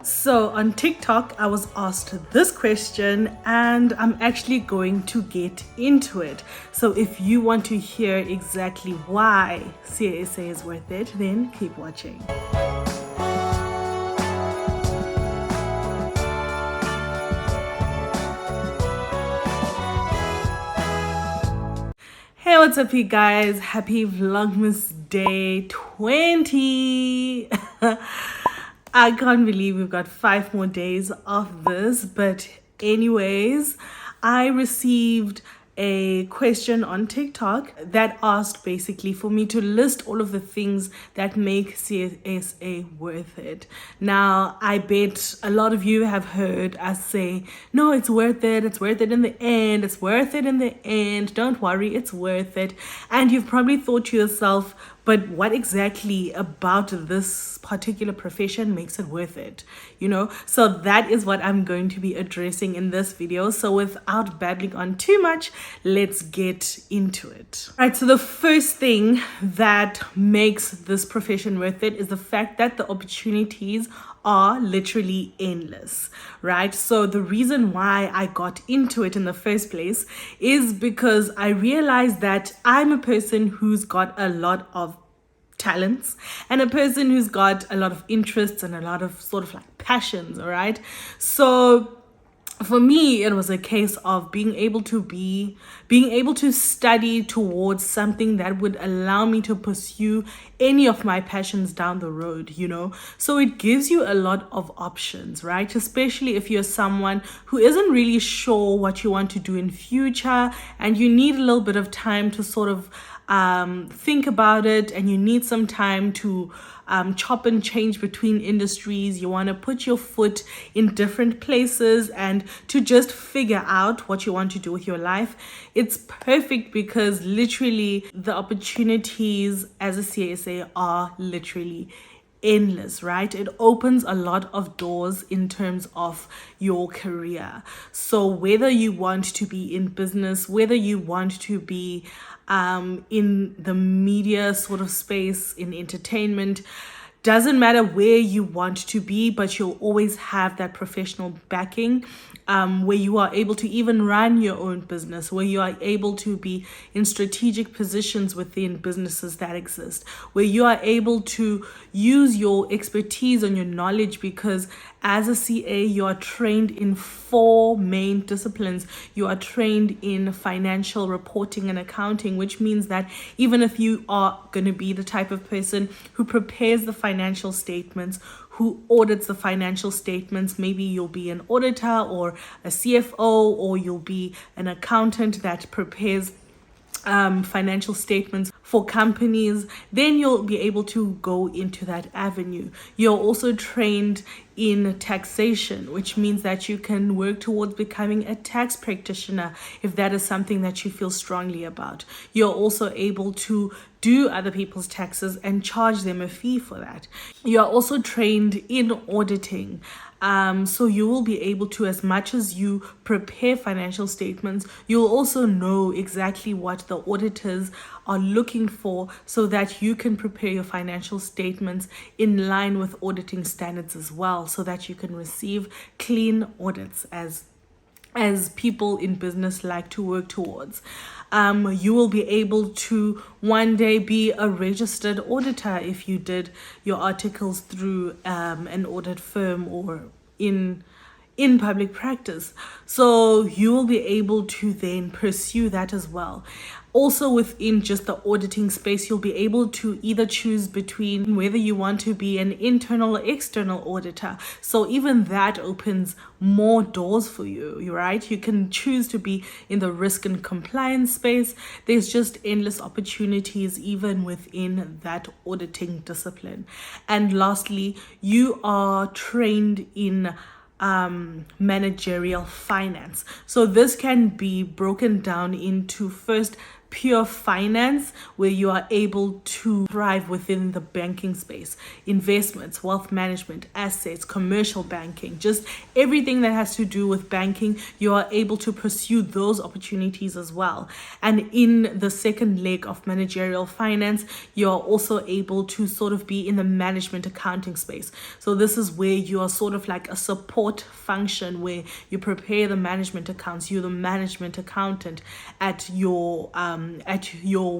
So on TikTok, I was asked this question and I'm actually going to get into it. So if you want to hear exactly why CSA is worth it, then keep watching. Hey, what's up, you guys? Happy Vlogmas Day 20. I can't believe we've got 5 more days of this, but anyways, I received a question on TikTok that asked basically for me to list all of the things that make CSA worth it. Now, I bet a lot of you have heard us say, no, it's worth it in the end, it's worth it in the end, don't worry, it's worth it. And you've probably thought to yourself, but what exactly about this particular profession makes it worth it? So that is what I'm going to be addressing in this video. So without babbling on too much, let's get into it. All right, so the first thing that makes this profession worth it is the fact that the opportunities are literally endless, right? So the reason why I got into it in the first place is because I realized that I'm a person who's got a lot of talents and a person who's got a lot of interests and a lot of sort of like passions, all right? So for me, it was a case of being able to study towards something that would allow me to pursue any of my passions down the road, So it gives you a lot of options, right? Especially if you're someone who isn't really sure what you want to do in future and you need a little bit of time to sort of think about it, and you need some time to chop and change between industries. You want to put your foot in different places and to just figure out what you want to do with your life. It's perfect because literally the opportunities as a CSA are literally endless, right? It opens a lot of doors in terms of your career. So whether you want to be in business, whether you want to be in the media sort of space, in entertainment, doesn't matter where you want to be, but you'll always have that professional backing, where you are able to even run your own business, where you are able to be in strategic positions within businesses that exist, where you are able to use your expertise and your knowledge, because as a CA, you are trained in 4 main disciplines. You are trained in financial reporting and accounting, which means that even if you are going to be the type of person who prepares the financial statements, who audits the financial statements, maybe you'll be an auditor or a CFO, or you'll be an accountant that prepares financial statements for companies, then you'll be able to go into that avenue. You're also trained in taxation, which means that you can work towards becoming a tax practitioner if that is something that you feel strongly about. You're also able to do other people's taxes and charge them a fee for that. You're also trained in auditing. So you will be able to, as much as you prepare financial statements, you'll also know exactly what the auditors are looking for so that you can prepare your financial statements in line with auditing standards as well, so that you can receive clean audits as people in business like to work towards. You will be able to one day be a registered auditor if you did your articles through an audit firm or in public practice. So you will be able to then pursue that as well. Also within just the auditing space, you'll be able to either choose between whether you want to be an internal or external auditor. So even that opens more doors for you, right? You can choose to be in the risk and compliance space. There's just endless opportunities even within that auditing discipline. And lastly, you are trained in managerial finance. So this can be broken down into first pure finance, where you are able to thrive within the banking space, investments, wealth management, assets, commercial banking, just everything that has to do with banking, you are able to pursue those opportunities as well. And in the second leg of managerial finance, you're also able to sort of be in the management accounting space. So this is where you are sort of like a support function, where you prepare the management accounts, you're the management accountant at your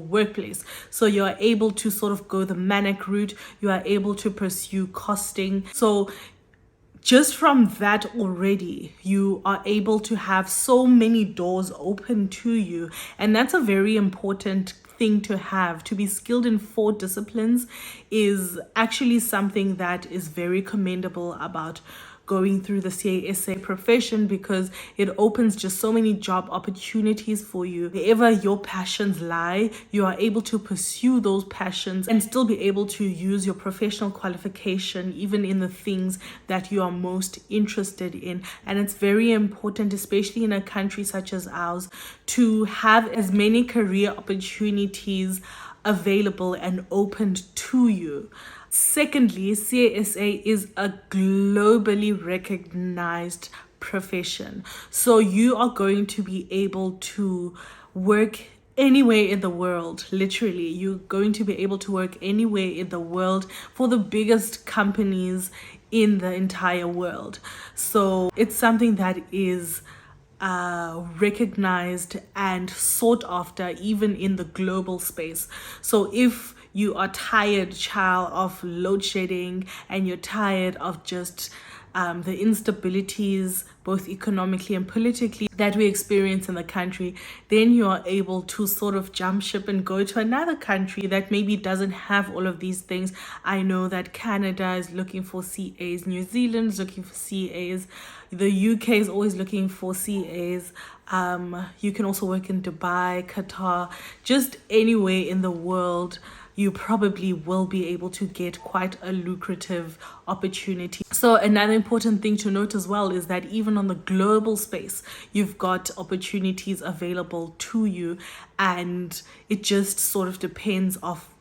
workplace. So you are able to sort of go the manic route, you are able to pursue costing. So just from that already, you are able to have so many doors open to you. And that's a very important thing to have. To be skilled in 4 disciplines is actually something that is very commendable about going through the CASA profession, because it opens just so many job opportunities for you. Wherever your passions lie, you are able to pursue those passions and still be able to use your professional qualification even in the things that you are most interested in. And it's very important, especially in a country such as ours, to have as many career opportunities available and opened to you. Secondly, CASA is a globally recognized profession. So you are going to be able to work anywhere in the world. Literally, you're going to be able to work anywhere in the world for the biggest companies in the entire world. So it's something that is recognized and sought after even in the global space. So if you are tired, child, of load shedding, and you're tired of just the instabilities, both economically and politically, that we experience in the country, then you are able to sort of jump ship and go to another country that maybe doesn't have all of these things. I know that Canada is looking for CAs, New Zealand is looking for CAs, the UK is always looking for CAs. You can also work in Dubai, Qatar, just anywhere in the world. You probably will be able to get quite a lucrative opportunity. So another important thing to note as well is that even on the global space, you've got opportunities available to you, and it just sort of depends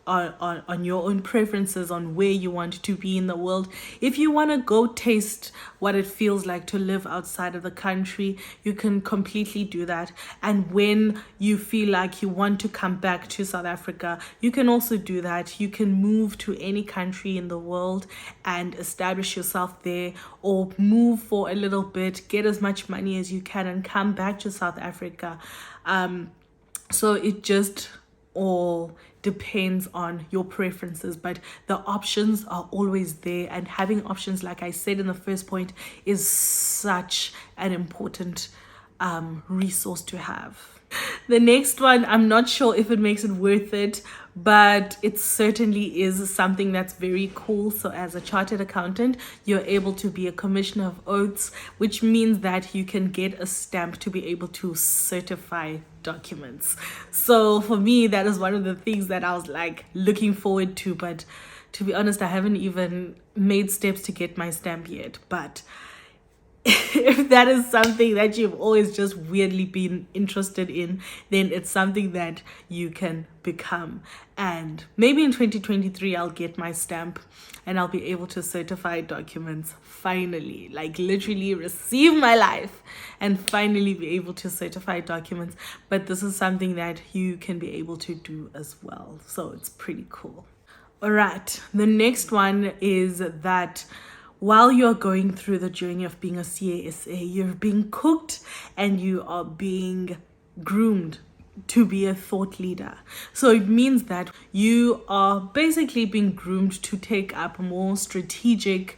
on your own preferences on where you want to be in the world. If you want to go taste what it feels like to live outside of the country, you can completely do that. And when you feel like you want to come back to South Africa, you can also do that. You can move to any country in the world and establish yourself there, or move for a little bit, get as much money as you can, and come back to South Africa. So it just all depends on your preferences, but the options are always there. And having options, like I said in the first point, is such an important resource to have. The next one, I'm not sure if it makes it worth it, but it certainly is something that's very cool. So as a chartered accountant, you're able to be a commissioner of oaths, which means that you can get a stamp to be able to certify documents. So for me, that is one of the things that I was like looking forward to, but to be honest, I haven't even made steps to get my stamp yet. But if that is something that you've always just weirdly been interested in, then it's something that you can become. And maybe in 2023 I'll get my stamp and I'll be able to certify documents finally, like literally receive my life and finally be able to certify documents. But this is something that you can be able to do as well, so it's pretty cool. All right, the next one is that while you're going through the journey of being a CASA, you're being cooked and you are being groomed to be a thought leader. So it means that you are basically being groomed to take up more strategic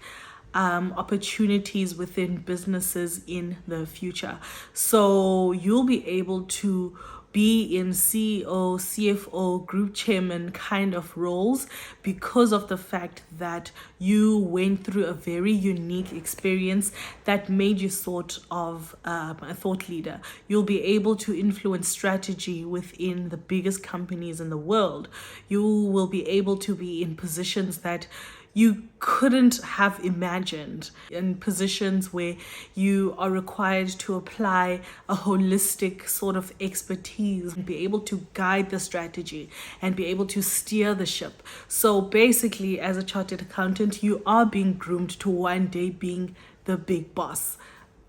opportunities within businesses in the future. So you'll be able to be in CEO, CFO, group chairman kind of roles because of the fact that you went through a very unique experience that made you sort of a thought leader. You'll be able to influence strategy within the biggest companies in the world. You will be able to be in positions that you couldn't have imagined, in positions where you are required to apply a holistic sort of expertise and be able to guide the strategy and be able to steer the ship. So basically, as a chartered accountant, you are being groomed to one day being the big boss.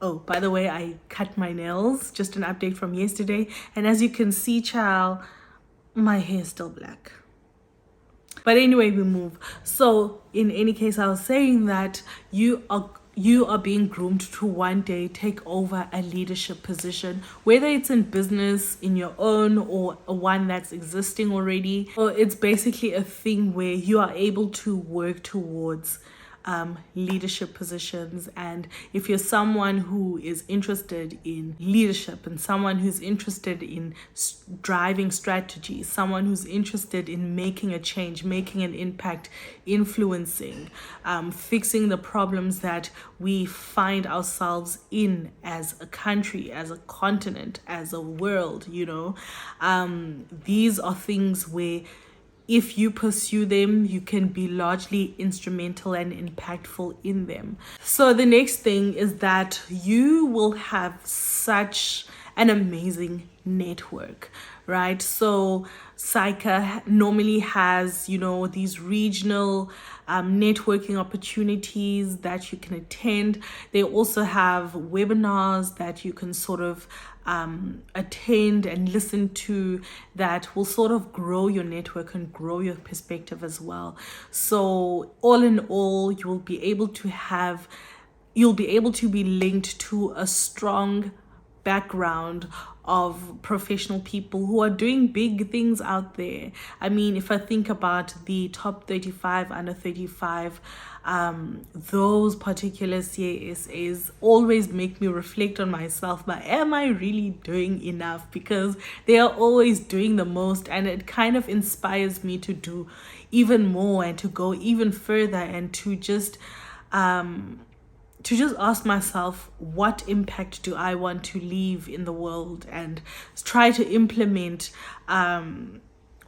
Oh, by the way, I cut my nails, just an update from yesterday. And as you can see, child, my hair is still black. But anyway, we move. So in any case, I was saying that you are being groomed to one day take over a leadership position, whether it's in business, in your own, or one that's existing already. So it's basically a thing where you are able to work towards leadership positions. And if you're someone who is interested in leadership and someone who's interested in driving strategy, someone who's interested in making a change, making an impact, influencing, fixing the problems that we find ourselves in as a country, as a continent, as a world, these are things where if you pursue them, you can be largely instrumental and impactful in them. So the next thing is that you will have such an amazing network, right? So SAICA normally has, these regional networking opportunities that you can attend. They also have webinars that you can sort of attend and listen to that will sort of grow your network and grow your perspective as well. So all in all, you'll be able to be linked to a strong background of professional people who are doing big things out there. I mean, if I think about the top 35, under 35, those particular CASAs always make me reflect on myself, but am I really doing enough? Because they are always doing the most, and it kind of inspires me to do even more and to go even further and to just ask myself, what impact do I want to leave in the world, and try to implement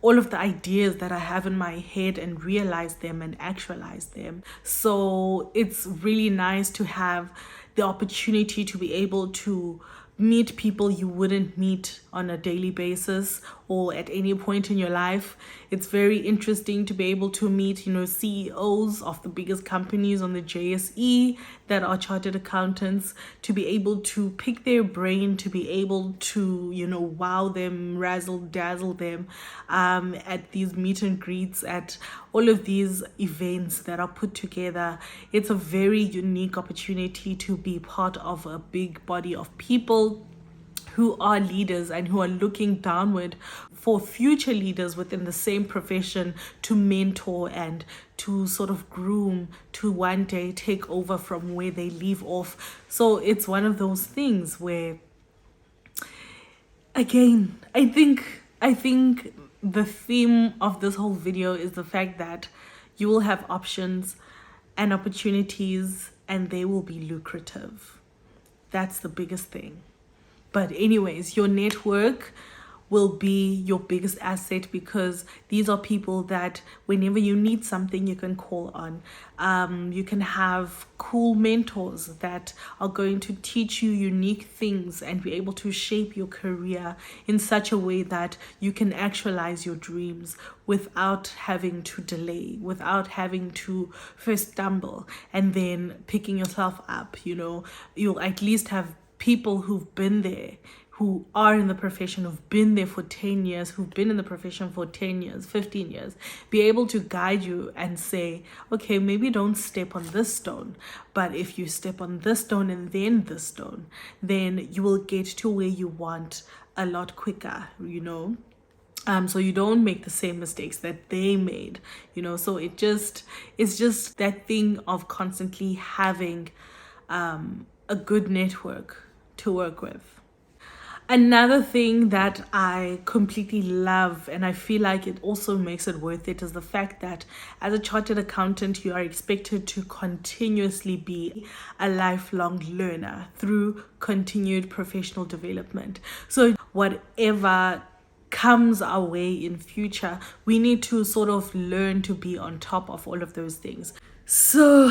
all of the ideas that I have in my head and realize them and actualize them. So it's really nice to have the opportunity to be able to meet people you wouldn't meet on a daily basis or at any point in your life. It's very interesting to be able to meet, CEOs of the biggest companies on the JSE that are chartered accountants, to be able to pick their brain, to be able to, wow them, razzle dazzle them at these meet and greets, at all of these events that are put together. It's a very unique opportunity to be part of a big body of people who are leaders and who are looking downward for future leaders within the same profession to mentor and to sort of groom to one day take over from where they leave off. So it's one of those things where, again, I think the theme of this whole video is the fact that you will have options and opportunities, and they will be lucrative. That's the biggest thing. But anyways, your network will be your biggest asset, because these are people that whenever you need something, you can call on. You can have cool mentors that are going to teach you unique things and be able to shape your career in such a way that you can actualize your dreams without having to delay, without having to first stumble and then picking yourself up. You'll at least have people who've been there, who are in the profession, who've been there for 10 years, who've been in the profession for 10 years, 15 years, be able to guide you and say, okay, maybe don't step on this stone, but if you step on this stone and then this stone, then you will get to where you want a lot quicker, so you don't make the same mistakes that they made, so it's just that thing of constantly having a good network to work with. Another thing that I completely love, and I feel like it also makes it worth it, is the fact that as a chartered accountant, you are expected to continuously be a lifelong learner through continued professional development. So whatever comes our way in future, we need to sort of learn to be on top of all of those things. So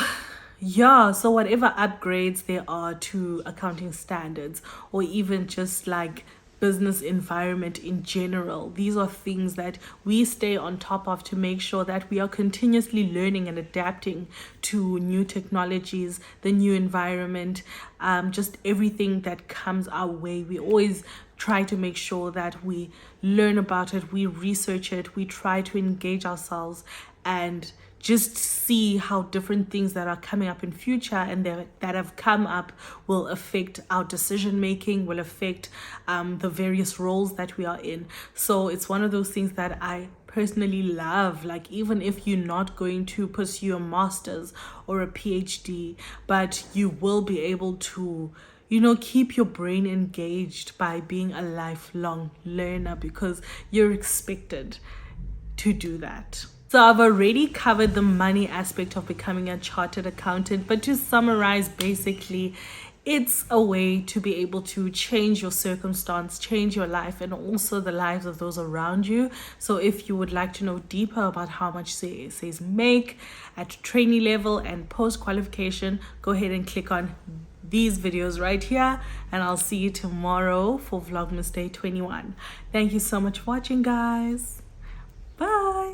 yeah, so whatever upgrades there are to accounting standards, or even just like business environment in general, these are things that we stay on top of to make sure that we are continuously learning and adapting to new technologies, the new environment, just everything that comes our way. We always try to make sure that we learn about it, we research it, we try to engage ourselves and just see how different things that are coming up in future and that have come up will affect our decision making, will affect the various roles that we are in. So it's one of those things that I personally love. Like, even if you're not going to pursue a master's or a PhD, but you will be able to, you know, keep your brain engaged by being a lifelong learner, because you're expected to do that. So I've already covered the money aspect of becoming a chartered accountant, but to summarize, basically, it's a way to be able to change your circumstance, change your life, and also the lives of those around you. So if you would like to know deeper about how much CSAs make at trainee level and post qualification, go ahead and click on these videos right here, and I'll see you tomorrow for Vlogmas Day 21. Thank you so much for watching, guys. Bye.